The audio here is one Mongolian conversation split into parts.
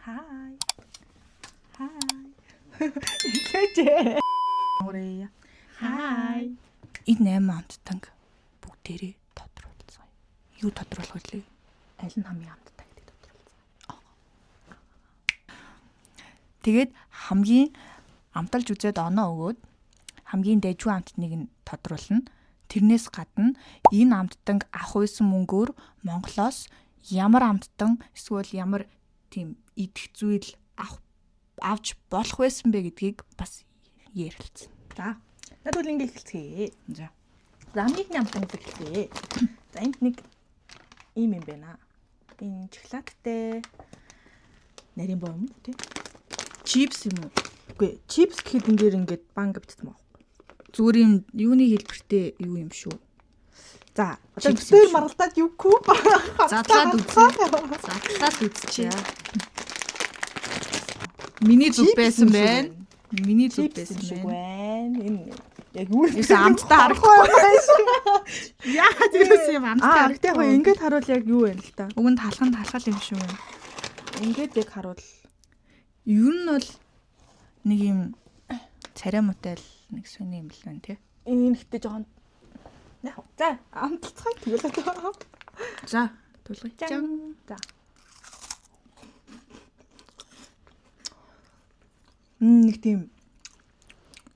Hi. Тэжээ. Орой. Hi. Энэ 8 амттанг бүгдээрээ тодруулсан. Юу тодруулах вэ? Аль нь хамгийн амттай гэдэг тодруулсан. Тэгээд хамгийн амталж үзээд оноо өгөөд хамгийн дэжгүй амттныг нь тодруулна. Тэрнээс гадна энэ амттанг авах байсан мөнгөөр Монголоос ямар амттан эсвэл ямар тийм идэх зүйл авч болох байсан бэ гэдгийг бас ярилцсан. За. Надад ингэ эхэлцгээе. За. За хамгийн амтан эхэлцгээе. За энд нэг ийм юм байна. Энэ шоколадтай нарийн боо юм тий. Чипс юм уу? Үгүй, чипс гэхэд ингээд банк битсэн мөн. Зүгээр юм юуны хэлбэртэй юу юм шүү. За, одоо битээр маргалдаад юугүй. Задлаад үзье. Задлаад үзчихье. Миний зүг байсан байна. Миний зүг байсан байна. Энэ яг юу юм амттай харахгүй байна. Яа тэрс юм амттай харагдах вэ? Ингээд харуул яг юу байна л та. Уг нь талхал юм шүү. Ингээд яг харуул. Юу нь бол нэг юм царай моtel нэг сони юм л байна тий. Энэ ихтэй жоохон. За, амталцгаая тэгэл одоо. За, тулгая. За. Нэг тийм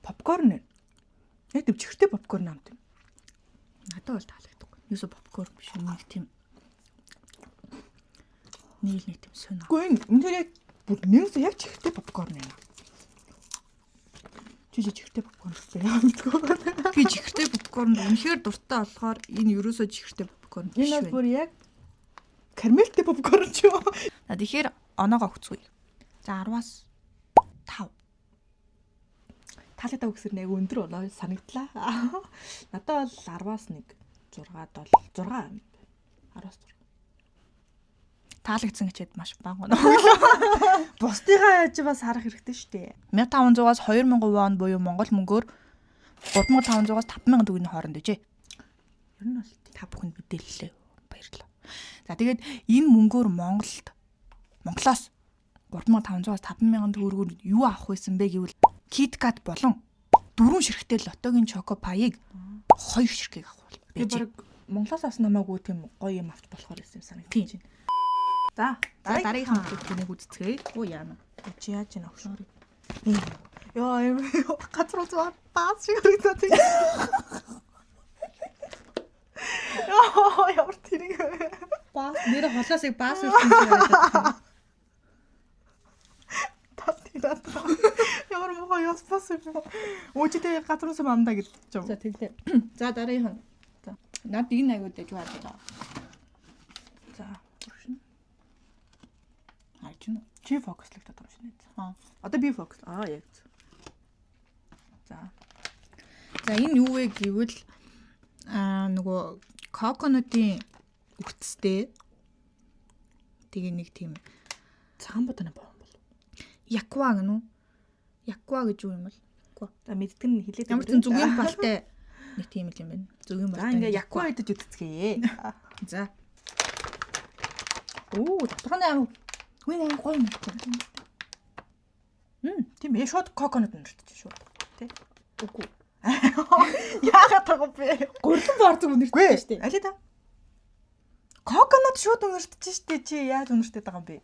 попкорн нэ. Яг тийм чихртэй попкорн амт юм. Надад бол таалагддаг. Юусо попкорн биш нэг тийм нэг тийм сонио. Үгүй энэ үнээр яг бүр нэгс яг чихртэй попкорн юм. Чихртэй попкорн гэсэн яа мэдгүй. Би чихртэй попкорн үнэхээр дуртай болохоор энэ ерөөсөө чихртэй попкорн биш байна. Энэ байна. бүр яг карамельтэй попкорн ч юу. Тэгэхээр оноогоо өгцгөөе. За 10-аас 5. Таалагдаа өгсөр нэг өндөр оноо санагдлаа. Надад бол 10-аас 1 6-д бол 6 юм. 10-аас 6. Таалагдсан гэчээд маш бага. Бусдыгаа яаж бас харах хэрэгтэй шүү дээ. 1500-аас 2000 вон буюу Монгол мөнгөөр 3500-аас 5000 төгрөгийн хооронд дэжээ. Ер нь бол та бүхэнд мэдээлэлээ баярлалаа. За тэгээд энэ мөнгөөр Монголоос 3500-аас 5000 төгрөгөөр юу авах байсан бэ гэвэл KitKat болон 4 ширхтээ лотогийн чоко паяыг 2 ширхгийг авах бол. Би баг Монголоос авсан намаагүй тийм гоё юм авч болохоор байсан юм санагдаж байна. За, дараагийнхаа бүтэнийг үзцгээе. Оо яана. Чи яаж ийн авшаа. Яа, юм газар зүүн баас шиг харагдаад байна. Яа, ямар тэрийг Баас нэр холоосыг баас үрсэн шиг харагдаад. Татираа. Ямар мохоо яс баас юм. Өөчтэй газар зүүн амдаа гэж юм. За тэглээ. За дараагийнх нь. За. Над энэ аягүй дэж байна. За. Хайч нь. Чи фокуслэгдээд байгаа юм шиг нэ. Одоо би фокус. Яг. За. За энэ юу вэ гэвэл нөгөө коконутын үхцтэй. Тэгээ нэг тийм цагаан бодоны боо юм бол. Яква гэнэ үү? Яква гэж юу юм бол? За мэддэг нь хэлээд ямар ч зүгийн балтай нэг тийм л юм байна. Зүгийн балтай. За ингээ яква идэж үтцгээе. За. Оо, дотгоны аав. Хүйн аав гоё юм. Тийм ээ, шууд коконот нэртэж шууд. Тэ? Үгүй. Яагаад тагав бэ? Гурлан бордог үнэртэй шүү дээ. Алий та? Коконот шууд үнэртэж штэ чи яаж үнэртэж байгаа юм бэ?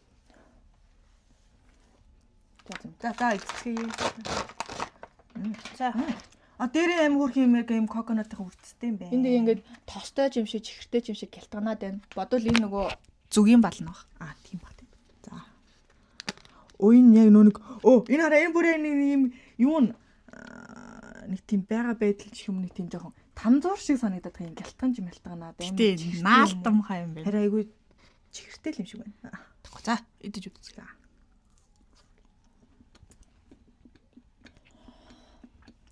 За эцгээе. За. Дээрээ аим хөрх юм коконотын үрцтэй юм байна. Энд ингээд тостой юм шиг, чихэртэй юм шиг гялтганаад байна. Бодвол энэ нөгөө зүгийн бал нөх. Тийм баг. За. Өөн яг нүг энэ хараа энэ бүрээ нэг юм нэг тийм байгаа байдал ч юм нэг тийм жоохон танзуур шиг санагдаад байгаа юм гялтган юм ялтганаад байна. Тийм наалтам хаа юм байна. Хараа айгүй чихэртэй юм шиг байна. За идэж үзье.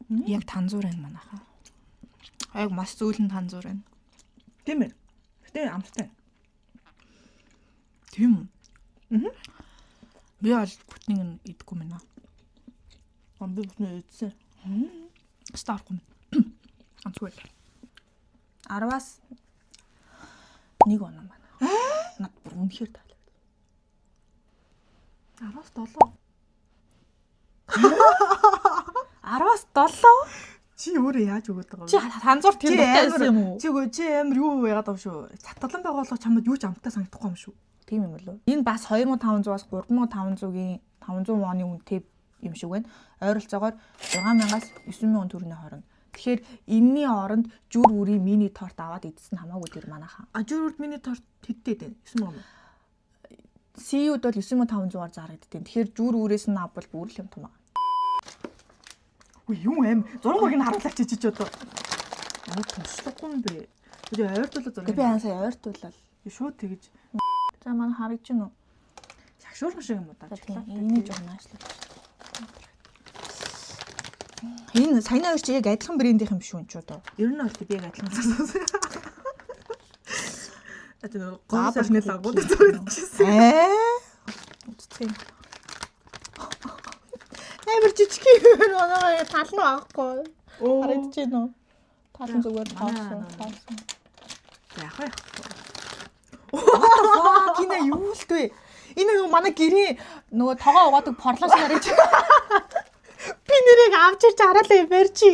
Яг танзуур байна манайхаа. Яг маш зөөлөн танзуур байна. Тийм ээ. Гэтэ амттай. Тийм үү? Би бол бүтнийг идэггүй мэнэ. Би бүтнийг идсэн. Стааргүй. Амтгүй. 10-аас 1 оноо байна. Над бүр үнэхээр таалагдав. 10-аас 7. 10-аас 7? Чи өөрөө яаж өгöd байгаа вэ? Чи танзуур тэр дуртай байсан юм уу? Чи амар юу яагаадав шүү? Цатгалан байгуулах чамд юу ч амттай санагдахгүй юм шүү. Тийм юм болов. Энэ бас 2500-аас 3500-ийн 500 вон үнэтэй юм шиг байна. Ойролцоогоор 6000-аас 9000 төгрөгийн хооронд. Тэгэхээр энэний оронд жүр үрийн мини торт аваад идсэн хамаагүй тэр манайхаа. Ажуурд миний торт хэдтэй дээ? 9000 юм. CU-д бол 9500-аар зарагддیں۔ Тэгэхээр жүр үрээс нь авбал бүр л юм тумаа. Үгүй юм аим. Зургыг нь харуулаач чи одоо. Аа туслахгүй юм бэ. Тэгээ ойртуулаад зураг. Би сая ойртуулаад. Шууд тэгэж. За манай харагдаж байна уу? Шагшуурхан шиг юм уу даа. Энийг жоо наашлаа. Энэ саяны хоёр чи яг адилхан брендийнх юм шүү энэ ч одоо. Ер нь бол би яг адилхан сонссон. Аа гоо нэг лагууд зурчихсан. Үсттэй. Амар жижиг юм манай тал нь авахгүй. Харагдаж байна уу? Тал нь зүгээр тоосон. Яг яах Аа кино юу л вэ? Энэ юу манай гэрээ нөгөө тоогоо угаадаг порлоо шиг харагдаж байна. Би нэрийг авч ирж хараалаа барьчи.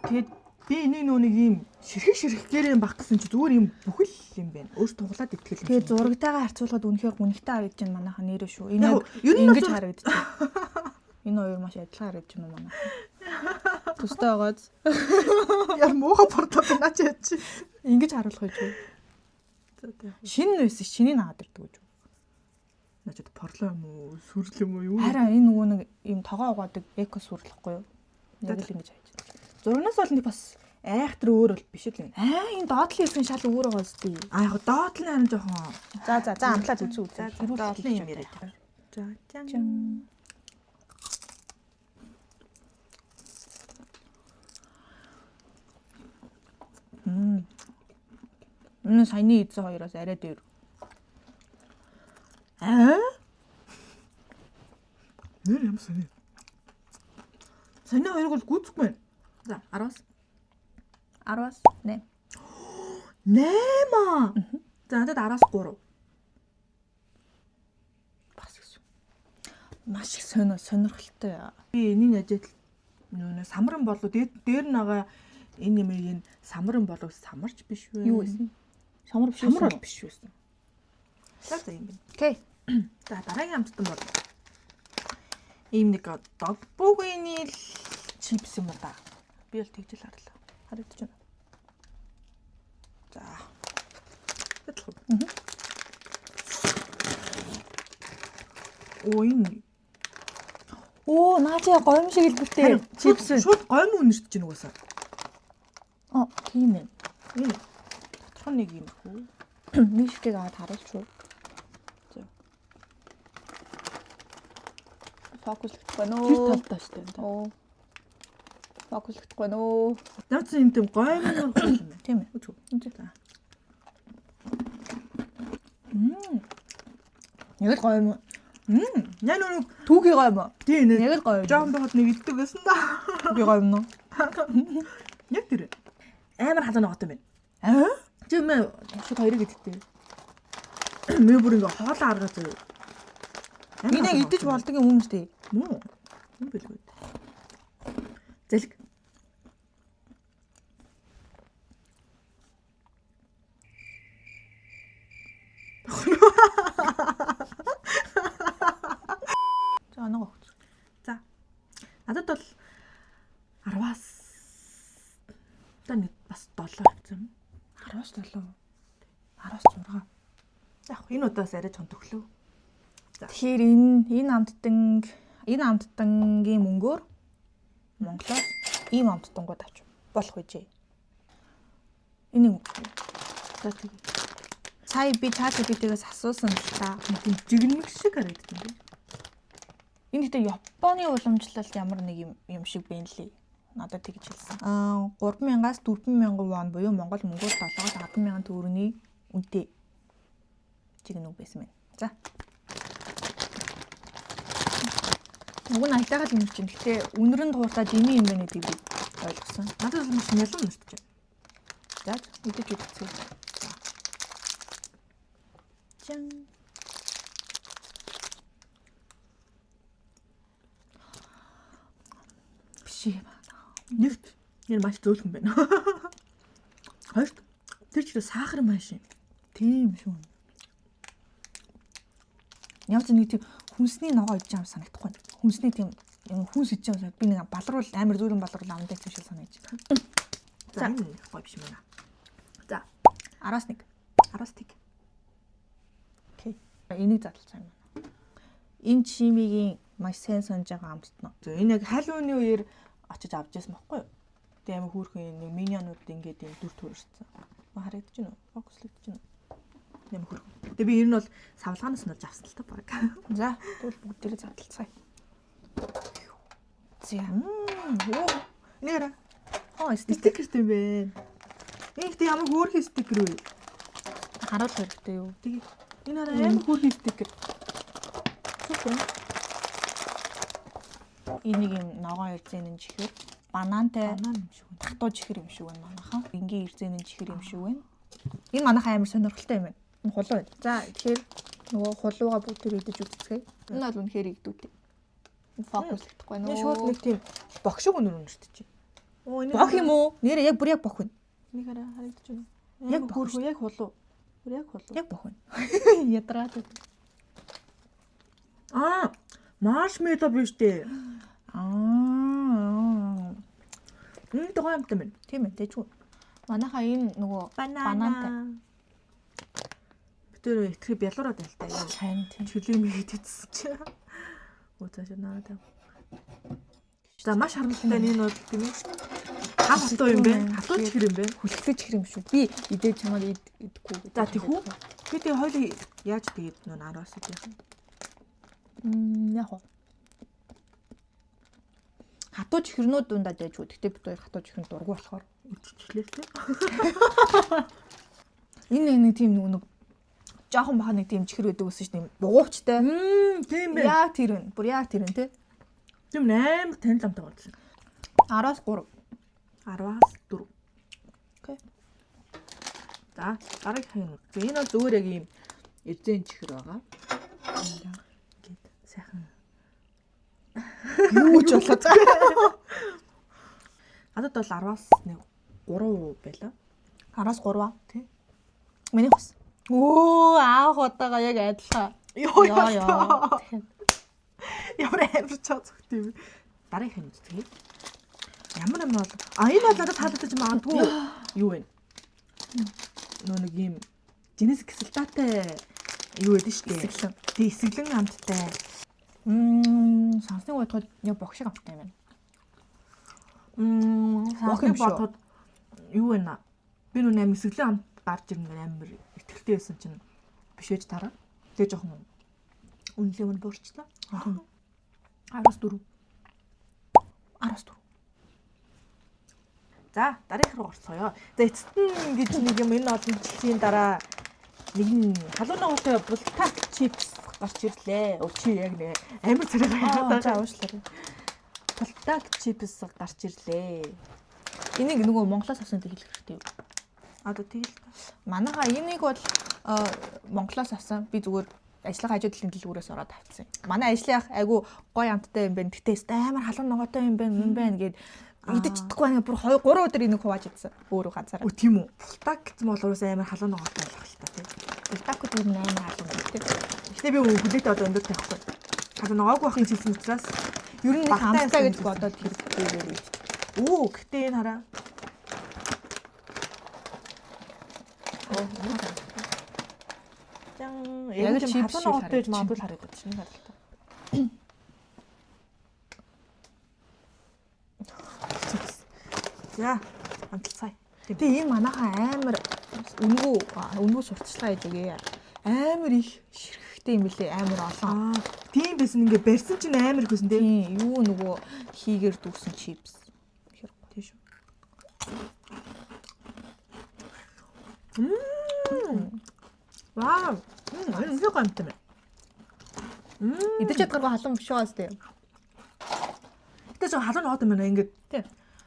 Тэгээд би энийг нэг юм ширхэг гэрээ баг гэсэн чи зүгээр юм бүхэл юм байна. Өөртөө туглаад итгэл юм. Тэгээд зурагтайгаа харьцуулахад үнэхээр гүнхтэй харагдаж байна манайхан нэрээ шүү. Энэ ер нь ингэж харагдаж байна. Энэ хоёр маш адилхан харагдаж байна манайхан. Тустай байгааз. Яа муухай портоо наач яач. Ингэж харуулах гэж юу? Шинэ байсан шинийг аваад ирдэг гэж. Начад порлоо юм уу? Сүрл юм уу? Юу? Харин энэ нөгөө нэг юм тоогоо угаадаг эко сүрлэхгүй юу? Яг л ингэж хайж байна. Зурнаас бол нэг бас айхтар өөр бол биш л юм. Энэ доотлын хэсэг шал өөр байгаа зү. Яг доод нь харин жоохон. За амтлаад үзүү. За доотлын юм яриад байна. За чан. Энэ саяны эзэн хоёроос арай дээр. Нэр юм саний. Саний хоёрыг бол гүцэхгүй байна. За 10-аас 8. 8. За надад 10-аас 3. Бас гэсэн. Маш их сонирхолтой. Би энэний ажил нөө самран болоо дээр нагаа энэ нэмийг самран болоо самарч биш вэ? Юу гэсэн? Самар биш бол биш байсан. За юм байна. Окей. За дараагийн амттан бол ийм нэг догбогны чипс юм да. Би л тэгж л харлаа. Харагдаж байна. За. Тэтгэв. Оо наача гомь шиг л бүтээ. Чипс шууд гомь үнэрч чинь угаасаа. Тийм ээ. Энэ тодорхой нэг юм хүү. Мишгийг аваад харуулчих. Фокуслахгүй нөө. Тэр талдаа шүү дээ. Оо. Фокуслахгүй нөө. Наац юм тийм гомь юм байна. Тийм ээ. Үгүй. За. Яг л гомь. Яа нүг Түүхий гомь. тийм нэг. Яг л гомь. Жоон бахад нэг иддэг байсан да. Би гомь нөө. Яг тэр. Амар халуун ноготой байна. Чи мэ шууд хоёрыг идтээ. Мэ бүр ингээ хоолоо аргаа зөө. Би нэг идэж болдог юм шүү дээ. Муу. Юм бэлгүй. Зэлг. За нэг өгч. За. Надад бол 10-аас нэг бас 7 хэвчээ. 10-аас 7. 10-аас 6. Яг энэ удаас арай чон төглөө. Тэгэхээр энэ амттангийн мөнгөөр Монголоос ийм амттангууд авч болох үжээ. Энийг За тэгээ. сая би ChatGPT-гээс асуусан л та. Тийм жигнэг шиг харагддаг юм. Энэ ихтэй Японы уламжлалт ямар нэг юм шиг байна лээ. Надад тэгж хэлсэн. 3000-аас 4000 вон буюу Монгол мөнгөөр 7-аас 10,000 төгрөгийн үнэтэй жигнэг байсан байна. За. Уг нь айтайгаад юм чинь. Гэтэ үнэр нь тууртаа дими юм байна гэдгийг би ойлгосон. Надад бол маш нялуун нэрч байна. За идэж үзье. Чан. чи нэгт энэ маш зөөлхөн байна. Хоёрт тэр чирээ сахар маш юм. Тийм шүү. Ямар ч нэг тийм хүнсний ногоо идэж байгаа санагдахгүй. Хүнсний тийм хүнс идэж байгаа би нэг балруул амар зөөлөн балруул амдаа тийм шиг санагдаж байна. За энэ гоё биш юм байна. За Араас нэг. тик. Окей. Энийг задлах юм байна. Энэ чимигийн маш сайн сонж байгаа амттна. За энэ яг халууны үеэр очиж авч яасан байхгүй юу? Тэгээ амар хөөрхөн нэг миньонууд ингээд юм дүр төрөрсөн. Харагдаж байна уу? Фокуслагдаж байна уу? Амар хөөрхөн. Тэгээ би ер нь бол савлгаанаас нь олж авсан л та баг. За тэгвэл бүгдээрээ задлцгаая. За. Оо. Нэрэ. Стикер юм бэ. Их тэг ямар хөөрхөн стикер вэ? харуул хэрэгтэй юу? Тэгээ энэ амар хөөрхөн стикер. Супер. Энийг юм ногоон ирзэнэн чихэр банантай Банан юм шиг. татуу чихэр юм шиг байна манайхаа. Энгийн ирзэнэн чихэр юм шиг байна. Энэ манайхаа амар сонирхолтой юм байна. Энэ хулуу байна. За тэгэхээр нөгөө хулууга бүгдээр идэж үзцгээе. Энэ бол үнэхээр игдүүтэй. Фокуслагдахгүй Энэ нөө. шууд нэг тийм богшиг өнөр өнөртэй чи. Оо энэ Бох юм уу? Нэрээ яг бүр яг бох байна. нэг хараа харагдаж байна. Яг Яг бохоо. хөөрхөн яг хулуу. Яг хулуу. Яг бох байна. Ядраад. Маршмеллоу биш дээ. Аа. Энэ тухайн амт юм. Тийм ээ, тэжгүй. Манайхаа энэ нөгөө банантай. Тэр итгэх бялуураад байл та яа. Харин тийм. Чөлөө мэд идсэн чи. Оо цааш наад. За маш харамсалтай нь энэ бол тийм ээ. Хам хатуу юм бэ? Хатуу чихэр юм бэ? Хүлцгэж хэр юм шүү. Би идэж чамаар идэхгүй. За тийхүү. Би тэгээ хоёул яаж тэгээд нөө 10-аас идэх юм. Яг уу. Хатуу чихрнүүд дундаад яжгүй. Гэтэ бид хоёр хатуу чихрэн дургу болохоор Өччлээ тийм. энэ нэг тийм нэг жоохон баха нэг тийм чихэр байдаг гэсэн чинь бугуучтай. Тийм бэ. Яг тэр нь. Бүр яг тэр нь тий. Тийм амар танил амтай болсон. 10-аас 3. 10-аас 4. Окей. За, дараагийн юм. Энэ бол зүгээр яг ийм эзэн чихэр байгаа. Ингээд сайхан. Юу ч болоо. Надад бол 10-аас 3 байла. 10-аас 3 аа. Тий. Миний хос. Оо, аах удаага яг адилхан. Яа. Ямар амар цацгт юм. Дараагийн юм үзье. Ямар юм бол энэ бол надад таалагдаж магадгүй юу вэ? Нөө нэг юм жинэс гисэлтаатай юу гэдэг шүү дээ. Эсэглэн. Тий, эсэглэн амттай. Сансныг бодоход яг богшиг амттай юм байна. Бох юм бодоход юу вэ наа? Би нүн амир эсэглэн амт гарч ирнэ амир ихтэлтэй байсан чинь биш ээж дараа. Тэгээ жоохон үнэлээ мөн буурчлаа. 10-аас 4. 10-аас 4. За, дараагийнх руу орцгоё. За, эцэст нь гэж нэг юм энэ олон жилийн дараа нэг нь халуун ногоотой бултак чипс гарч ирлээ. Чи яг нэ амар царай За байгаа. уушлаарай. Бултак чипс гарч ирлээ. Энийг нөгөө Монголоос авсан гэдэг хэлэх хэрэгтэй юу? Одоо тэгэл. Манайхаа энийг бол Монголоос авсан. Би зүгээр ажлын хажуудлын дэлгүүрээс ороод авсан. Манай ажлынх айгу гоё амттай юм байна. Гэтэ амар халуун ногоотой юм байна гэд идэж чадахгүй нэг бүр 2 3 өдөр энийг хувааж идсэн. Өөрөө ганцаараа. Өө тийм үү. Бултак гэсэн бол уусаа амар халуун ногоотой байх л та тийм. Бултакуд юм амар халуун гэдэг. Гэтэ би хүлээтэй одоо өндөр тавихгүй. Халуун ногоогүй байхын хэлсэн учраас Ер нь Багтаа амттай гэж байсан. бодоод хэрэглэв. Оо, гэтээ энэ хараа. Яг л л чипс халуун шиг ногоотой гэж харагдаж магадгүй харагдаад чинь харагдаа. За, амтлцгаая. Тэгээ энэ манайхаа амар өнгөө сурталчилгаа хийж өгье. Амар их ширхэгтэй юм билээ. Амар олон. Тийм байсан ингээ барьсан чинь амар их байсан тийм. Тийм, юу нөгөө хийгээр дүүсэн чипс. Тийм шүү. Вау. Энэ үнэхээр гомтой байна. Идэж чадгаргүй халуун биш байгаас тээ. Гэтэ зөв халуун ногоотой байна ингээ. Тийм.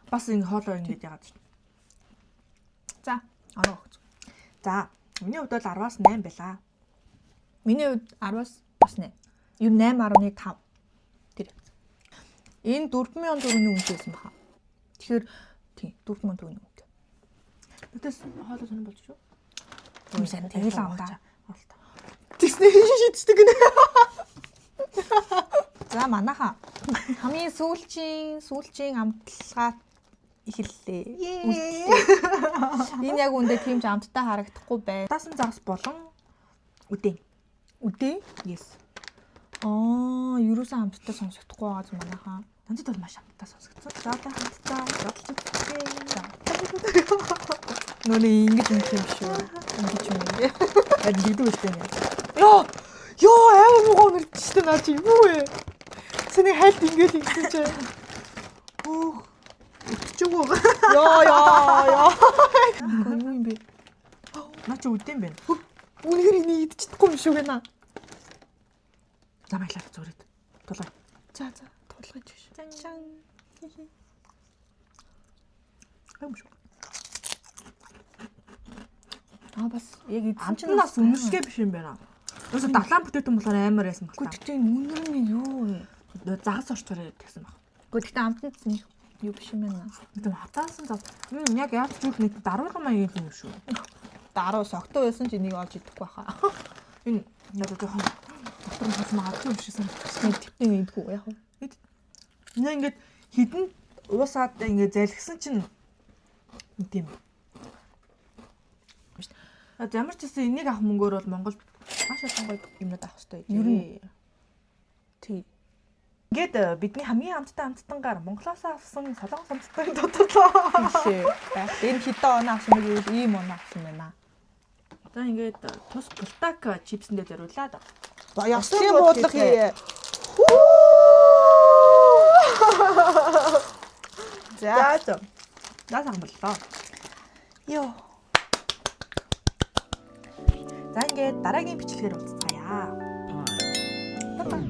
Бас ингээ хоолоо ингээ яагаад чинь. За, ороо өгч. За, миний хувьд бол 10-аас 8 байлаа. Миний хувьд 10-аас бас нэ. Юу 8.5. Тэр. Энэ 4,000 төгрөгийн үнэтэйсэн баха. Тэгэхээр тийм 4,000 төгрөгийн үнэтэй. Тэс хоолой сонир болж шүү. Сайн тэгэл амдаа. Тэгснэ шийдчихдэг гинэ. За манайха хамгийн сүүлчийн амтлагаа эхэллээ. Энэ яг үндэ тийм ч амттай харагдахгүй байна. Даасан загас болон үдээ. Үдээ? Yes. Ерөөсөн амттай сонсогдохгүй байгаа зү манайхаа. Танцд бол маш амттай сонсогдсон. За одоо хамтдаа бодлож үзье. Нөө ингэж юм шүү. Ингэж юм ээ. Харин дидүү үстэй нэ. Йоо амар муу нэрчтэй наа чи юу вэ? Сэний хайлт ингэж ингэсэн чи. Өөх. Өчөөгөө. Яа. Юу юм бэ? Наа чи үдэм бэ? Үнэхээр энийг идчихдэггүй юм шүү гэнэ. За баялаа зүрээд. Тулгай. За тулгаж шүү. Чан. Хэм шүү. Бас яг Амтнаас үнэршгэ биш юм байна. Юусе давлаан бүтээтэн болохоор амар байсан баг. Гэхдээ үнэр нь юу вэ? Загас орчтороо гэсэн баг. Гэхдээ амтнаас нь юу биш юм байна. Тийм хатаасан зав. Яг яаж ч үл нэг даруулгын маягийн юм шүү. Дараа согтуу байсан ч энийг олж идэхгүй баха. Энэ яг жоохон доктор хас магадгүй юм шиг санагдчихсан. Тэвтэн идэггүй яг. Нэ ингээд хідэн уусаад ингээд залгисан чинь тийм. Ямар ч гэсэн энийг авах мөнгөөр бол Монголд маш олон гоё юмнууд авах хэрэгтэй. Ер нь. Тий. Ингээд бидний хамгийн амттангаар Монголоос авсан солонгос амттан доторлоо. Тийшээ. Энэ хитэ оноо авсан мэг ийм оноо авсан байна. За ингээд тус галтак чипсэндээ зориулаад. За ясын буудлага хий. За. Наас амблаа. Йоо. За ингээд дараагийн бичлэгээр уулзцаая. Бай.